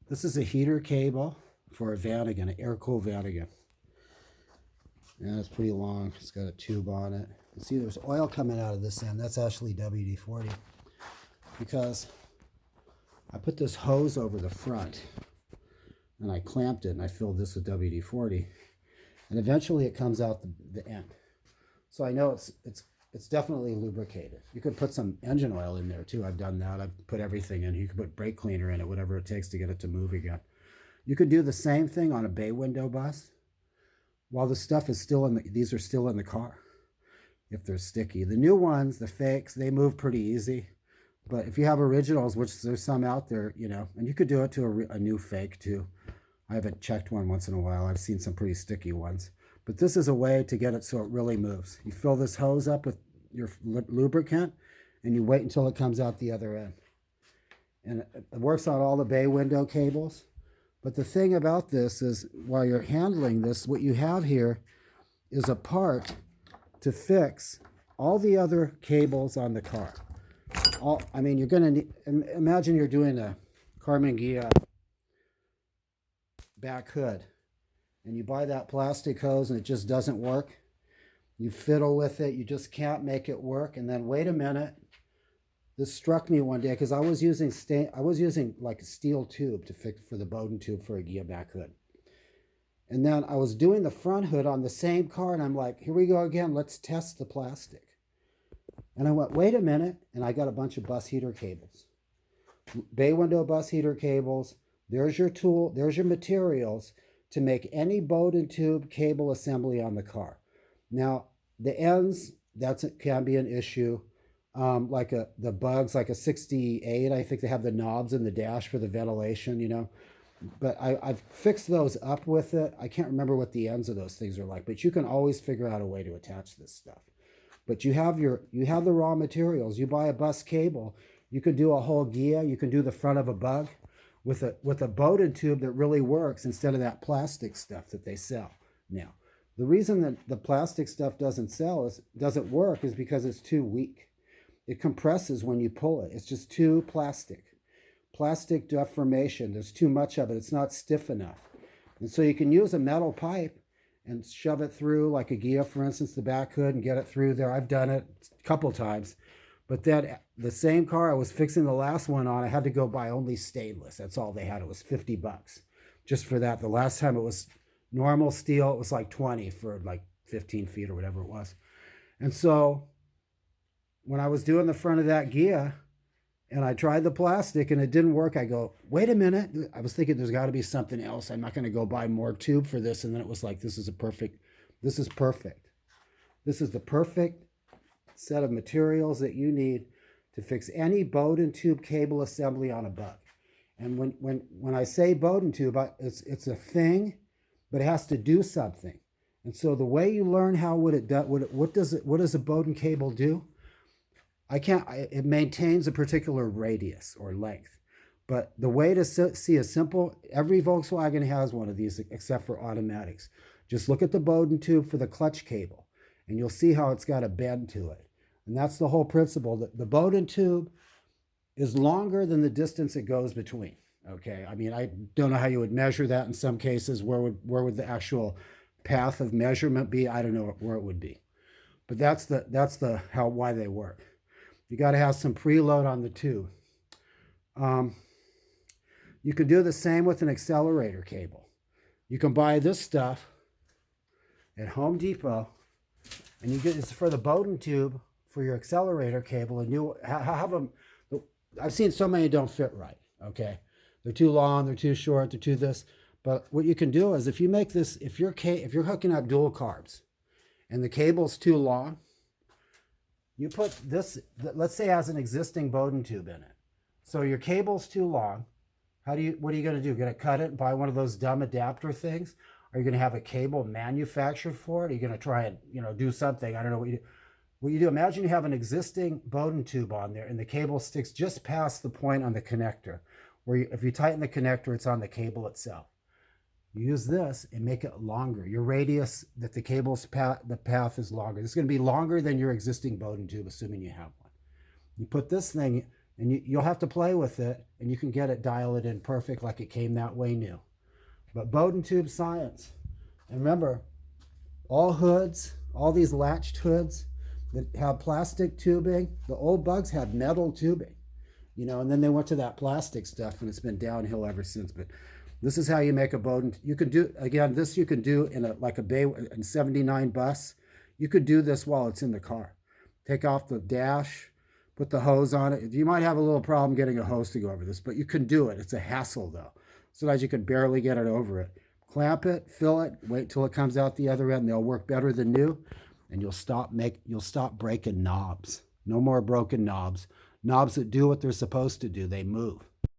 This is a heater cable for a Vanagon, an air-cooled Vanagon. And it's pretty long. It's got a tube on it. You see there's oil coming out of this end. That's actually WD-40 because I put this hose over the front and I clamped it and I filled this with WD-40. And eventually it comes out the end. So I know it's definitely lubricated. You could put some engine oil in there too. I've done that. I've put everything in. You could put brake cleaner in it, whatever it takes to get it to move again. You could do the same thing on a bay window bus while the stuff is still these are still in the car if they're sticky. The new ones, the fakes, they move pretty easy. But if you have originals, which there's some out there, you know, and you could do it to a new fake too. I haven't checked one once in a while. I've seen some pretty sticky ones. But this is a way to get it so it really moves. You fill this hose up with your lubricant and you wait until it comes out the other end. And it works on all the bay window cables. But the thing about this is while you're handling this, what you have here is a part to fix all the other cables on the car. I mean, you're going to imagine you're doing a Carmen Ghia back hood and you buy that plastic hose and it just doesn't work. You fiddle with it, you just can't make it work. And then wait a minute. This struck me one day because I was using like a steel tube to fix for the Bowden tube for a Ghia back hood. And then I was doing the front hood on the same car and I'm like, here we go again, let's test the plastic. And I went, wait a minute, and I got a bunch of bus heater cables. Bay window bus heater cables. There's your tool, there's your materials to make any Bowden tube cable assembly on the car. Now, the ends, can be an issue. The bugs, like a 68, I think they have the knobs in the dash for the ventilation, you know. But I've fixed those up with it. I can't remember what the ends of those things are like, but you can always figure out a way to attach this stuff. But you have the raw materials. You buy a bus cable, you can do a whole Ghia, you can do the front of a bug with a Bowden tube that really works instead of that plastic stuff that they sell now. The reason that the plastic stuff doesn't work is because it's too weak. It compresses when you pull it. It's just too plastic. Plastic deformation, there's too much of it. It's not stiff enough. And so you can use a metal pipe and shove it through, like a Ghia, for instance, the back hood, and get it through there. I've done it a couple times. But then the same car I was fixing the last one on, I had to go buy only stainless. That's all they had. It was $50 just for that. The last time it was normal steel, it was like 20 for like 15 feet or whatever it was. And so when I was doing the front of that Ghia and I tried the plastic and it didn't work, I go, wait a minute. I was thinking there's got to be something else. I'm not going to go buy more tube for this. And then it was like, this is perfect. This is the perfect set of materials that you need to fix any Bowden tube cable assembly on a bug. And when I say Bowden tube, it's a thing, but it has to do something. And so the way you learn what does a Bowden cable do? It maintains a particular radius or length. But the way to see every Volkswagen has one of these except for automatics. Just look at the Bowden tube for the clutch cable and you'll see how it's got a bend to it. And that's the whole principle. The Bowden tube is longer than the distance it goes between. Okay, I mean, I don't know how you would measure that in some cases. Where would the actual path of measurement be? I don't know where it would be. But that's why they work. You got to have some preload on the tube. You can do the same with an accelerator cable. You can buy this stuff at Home Depot, and it's for the Bowden tube for your accelerator cable. And you have them. I've seen so many don't fit right. Okay, they're too long, they're too short, they're too this. But what you can do is if you make this, if you're hooking up dual carbs, and the cable's too long, you put this, let's say, has an existing Bowden tube in it. So your cable's too long. What are you going to do? You're going to cut it and buy one of those dumb adapter things? Are you going to have a cable manufactured for it? Are you going to try and do something? I don't know what you do. What you do, imagine you have an existing Bowden tube on there and the cable sticks just past the point on the connector. If you tighten the connector, it's on the cable itself. You use this and make it longer. Your radius that the path is longer. It's going to be longer than your existing Bowden tube, assuming you have one. You put this thing, And you'll have to play with it, and you can get it, dial it in perfect like it came that way new. But Bowden tube science. And remember, all hoods, all these latched hoods that have plastic tubing, the old bugs had metal tubing, and then they went to that plastic stuff, and it's been downhill ever since. But this is how you make a Bowden. You can do, again, this you can do in a Bay in 79 bus. You could do this while it's in the car. Take off the dash, put the hose on it. You might have a little problem getting a hose to go over this, but you can do it. It's a hassle though. Sometimes you can barely get it over it. Clamp it, fill it, wait till it comes out the other end. They'll work better than new, and you'll stop breaking knobs. No more broken knobs. Knobs that do what they're supposed to do, they move.